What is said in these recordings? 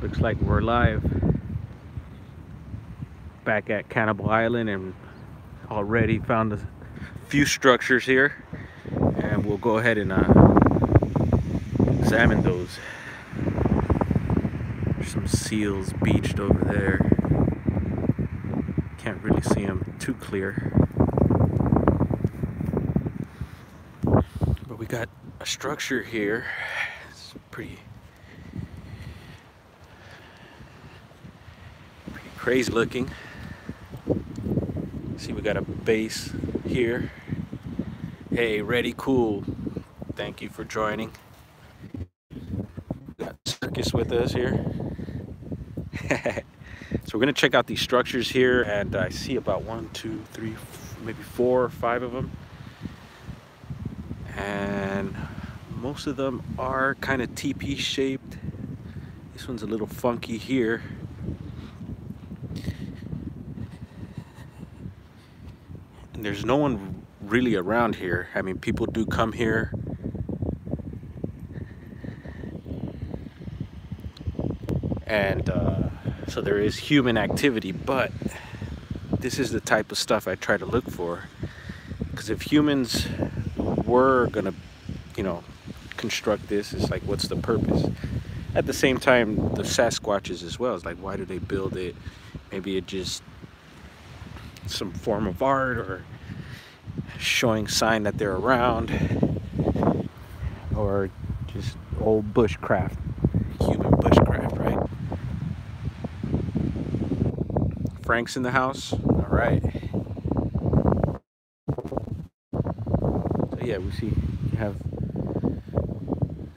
Looks like we're live back at Cannibal Island and already found a few structures here, and we'll go ahead and examine those. There's some seals beached over there. Can't really see them too clear, but we got a structure here. It's pretty crazy looking. See, we got a base here. Hey, ready, cool. Thank you for joining. We got Circus with us here. So we're gonna check out these structures here, and I see about 1, 2, 3, maybe 4 or 5 of them, and most of them are kind of teepee shaped. This one's a little funky here. And there's no one really around here. I mean, people do come here. And so there is human activity, but this is the type of stuff I try to look for. Because if humans were gonna, construct this, it's like, what's the purpose? At the same time, the Sasquatches as well. It's like, why do they build it? Maybe it just some form of art or showing sign that they're around, or just old bushcraft, human bushcraft, right? Frank's in the house. All right. So yeah, we see you have,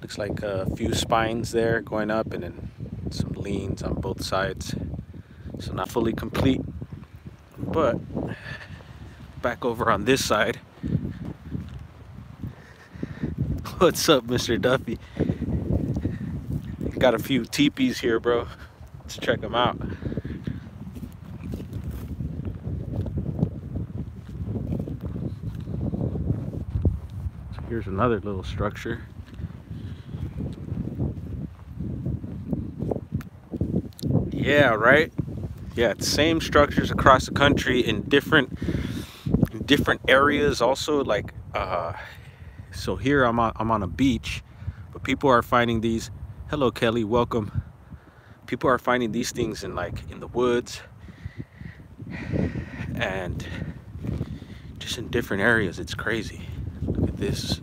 looks like a few spines there going up, and then some leans on both sides. So not fully complete, but back over on this side. What's up, Mr. Duffy? Got a few teepees here, bro. Let's check them out. So here's another little structure. Yeah, right? Yeah, it's same structures across the country in different areas also, like so here I'm on a beach, but people are finding these. Hello, Kelly, welcome. People are finding these things in the woods and just in different areas. It's crazy. Look at this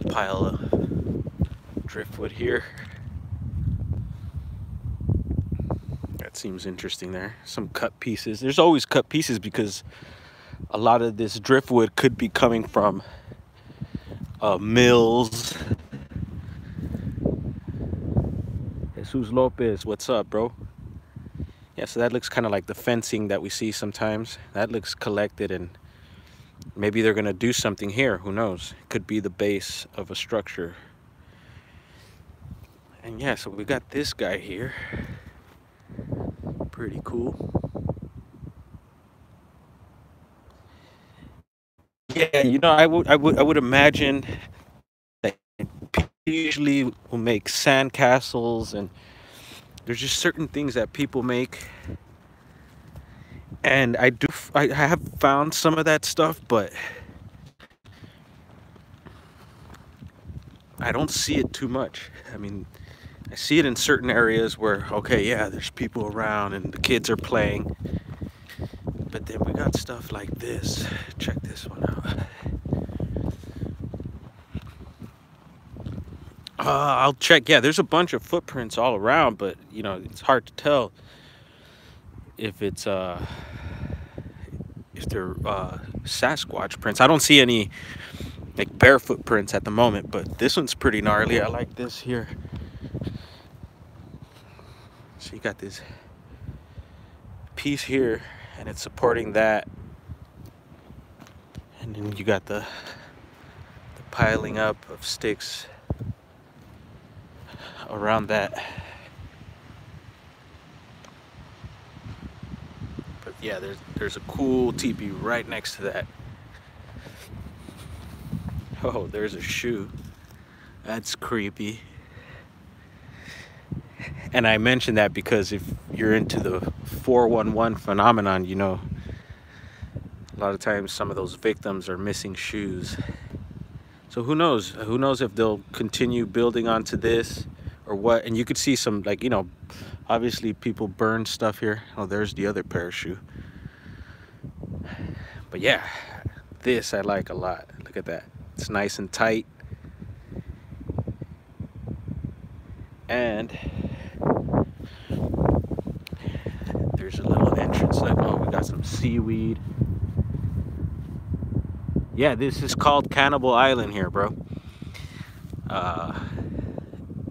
pile of driftwood here. That seems interesting there. Some cut pieces. There's always cut pieces because a lot of this driftwood could be coming from mills. Jesus Lopez, what's up, bro? Yeah, so that looks kind of like the fencing that we see sometimes. That looks collected, and maybe they're gonna do something here. Who knows? It could be the base of a structure. And yeah, so we got this guy here. Pretty cool. Yeah, I would imagine that people usually will make sand castles, and there's just certain things that people make. And I have found some of that stuff, but I don't see it too much. I mean, I see it in certain areas where, okay, yeah, there's people around and the kids are playing. But then we got stuff like this. Check this one out. I'll check. Yeah, there's a bunch of footprints all around, but it's hard to tell if it's if they're Sasquatch prints. I don't see any like bare footprints at the moment, but this one's pretty gnarly. I like this here. So you got this piece here, and it's supporting that, and then you got the piling up of sticks around that. But yeah, there's a cool teepee right next to that. Oh, there's a shoe. That's creepy. And I mention that because if you're into the 411 phenomenon, you know, a lot of times some of those victims are missing shoes. So who knows? Who knows if they'll continue building onto this or what? And you could see some, like, you know, obviously people burn stuff here. Oh, there's the other pair of shoe. But yeah, this I like a lot. Look at that. It's nice and tight. And there's a little entrance. Like, oh, we got some seaweed. Yeah, this is called Cannibal Island here, bro.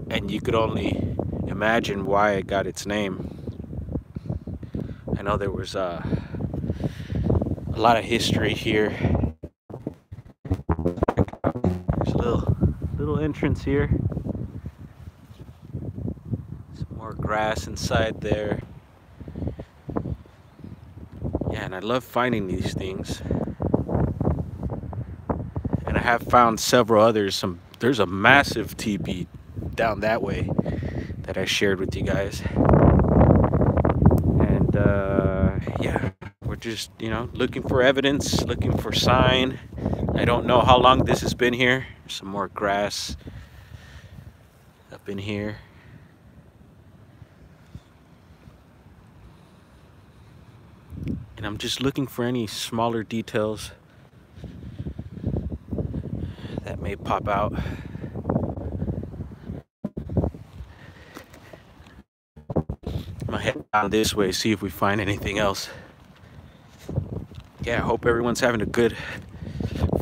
And you could only imagine why it got its name. I know there was a lot of history here. There's a little entrance here. Some more grass inside there. Yeah, and I love finding these things. And I have found several others. There's a massive teepee down that way that I shared with you guys. And yeah, we're just, you know, looking for evidence, looking for sign. I don't know how long this has been here. Some more grass up in here. And I'm just looking for any smaller details that may pop out. I'm gonna head down this way, see if we find anything else. Yeah, I hope everyone's having a good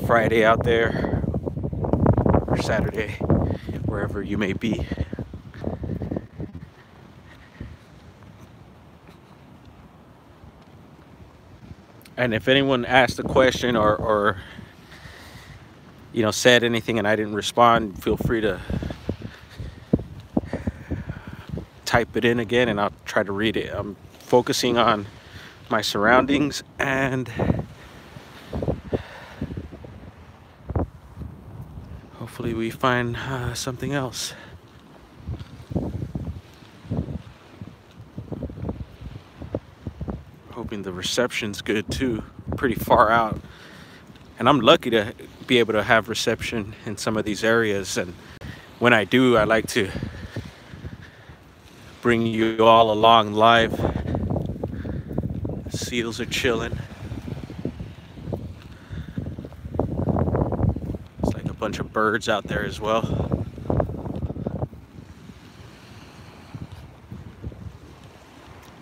Friday out there, or Saturday, wherever you may be. And if anyone asked a question or you know, said anything and I didn't respond, feel free to type it in again and I'll try to read it. I'm focusing on my surroundings and hopefully we find something else. Hoping the reception's good too. Pretty far out. And I'm lucky to be able to have reception in some of these areas. And when I do, I like to bring you all along live. Seals are chilling. It's like a bunch of birds out there as well.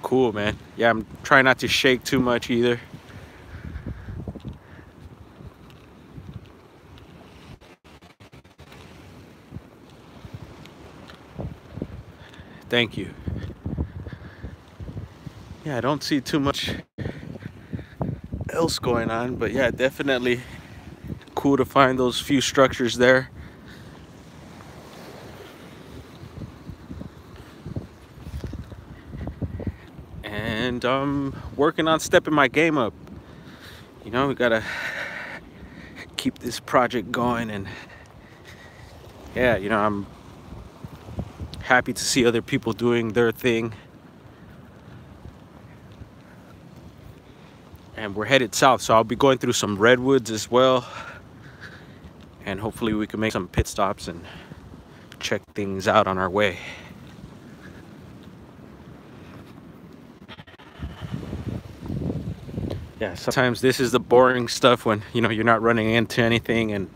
Cool, man. Yeah, I'm trying not to shake too much either. Thank you. Yeah, I don't see too much else going on, but yeah, definitely cool to find those few structures there. And I'm working on stepping my game up. You know, we gotta keep this project going, and yeah, you know, I'm happy to see other people doing their thing. And we're headed south, so I'll be going through some redwoods as well, and hopefully we can make some pit stops and check things out on our way. Yeah, sometimes this is the boring stuff when, you know, you're not running into anything,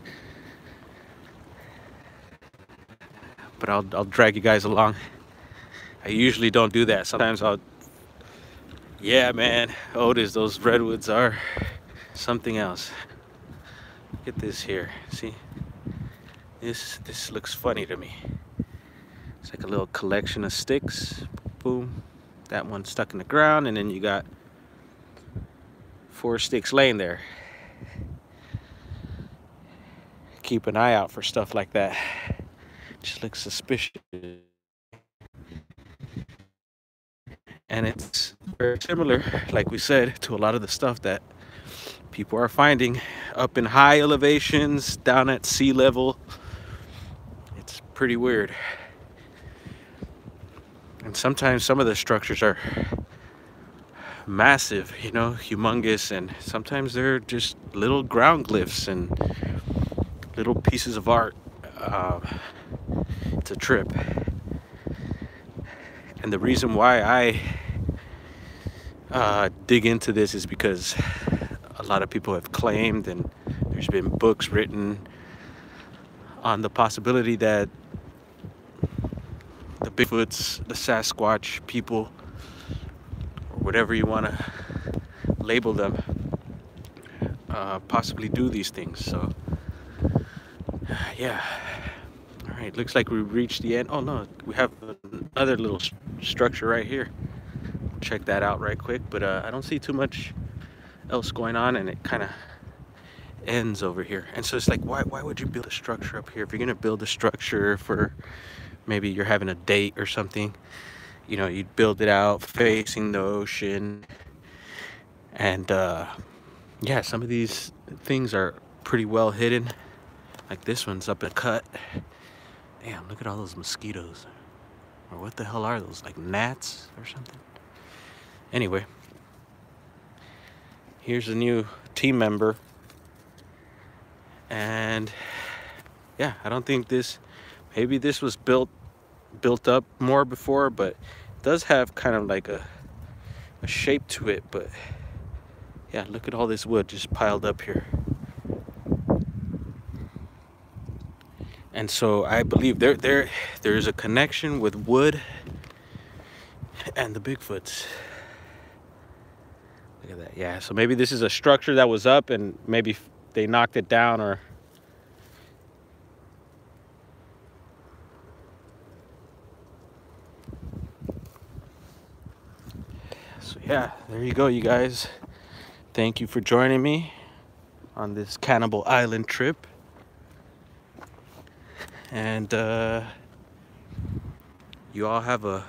but I'll drag you guys along. I usually don't do that. Sometimes yeah, man, Otis, those redwoods are something else. Look at this here. See, this looks funny to me. It's like a little collection of sticks. Boom, that one stuck in the ground, and then you got 4 sticks laying there. Keep an eye out for stuff like that. Just looks suspicious. And it's very similar, like we said, to a lot of the stuff that people are finding up in high elevations, down at sea level. It's pretty weird. And sometimes some of the structures are massive, you know, humongous, and sometimes they're just little ground glyphs and little pieces of art. It's a trip. And the reason why I dig into this is because a lot of people have claimed, and there's been books written on the possibility that the Bigfoots, the Sasquatch people, or whatever you want to label them, possibly do these things. So yeah. All right, looks like we reached the end. Oh no, we have another little structure right here. Check that out right quick, but I don't see too much else going on, and it kind of ends over here. And so it's like, why would you build a structure up here? If you're gonna build a structure for maybe you're having a date or something, you know, you'd build it out facing the ocean. And yeah, some of these things are pretty well hidden. Like this one's up a cut. Damn, look at all those mosquitoes. Or what the hell are those? Like gnats or something? Anyway, here's a new team member. And yeah, I don't think this, maybe this was built up more before, but it does have kind of like a shape to it. But yeah, look at all this wood just piled up here. And so I believe there is a connection with wood and the Bigfoots. Look at that. Yeah, so maybe this is a structure that was up and maybe they knocked it down, or so yeah, there you go, you guys. Thank you for joining me on this Cannibal Island trip. And you all have a